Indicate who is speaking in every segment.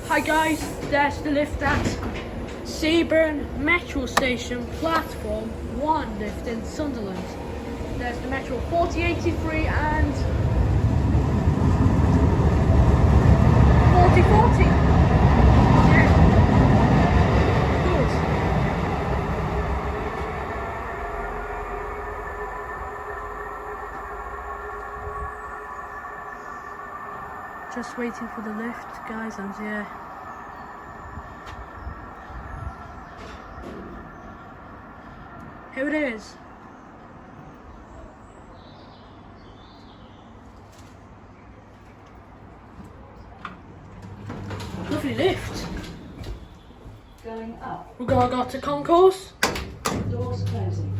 Speaker 1: Hi guys, there's the lift at Seaburn Metro Station Platform 1 lift in Sunderland. There's the Metro 4083 and 4040. Yeah. Good. Just waiting for the lift, guys, and yeah. Here it is. Lovely lift.
Speaker 2: Going up.
Speaker 1: We're gonna go to concourse.
Speaker 2: Doors closing.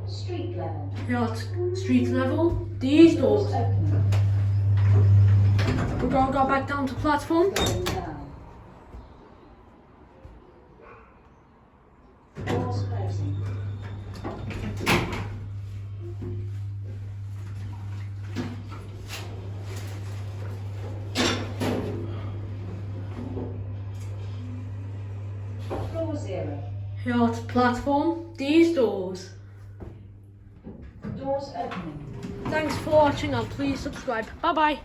Speaker 2: Street level.
Speaker 1: We're at street level. These doors.
Speaker 2: Opening.
Speaker 1: We're gonna go back down to platform.
Speaker 2: Going down. Doors closing. Floor 0.
Speaker 1: Here at platform. These doors.
Speaker 2: Doors opening.
Speaker 1: Thanks for watching and please subscribe. Bye bye.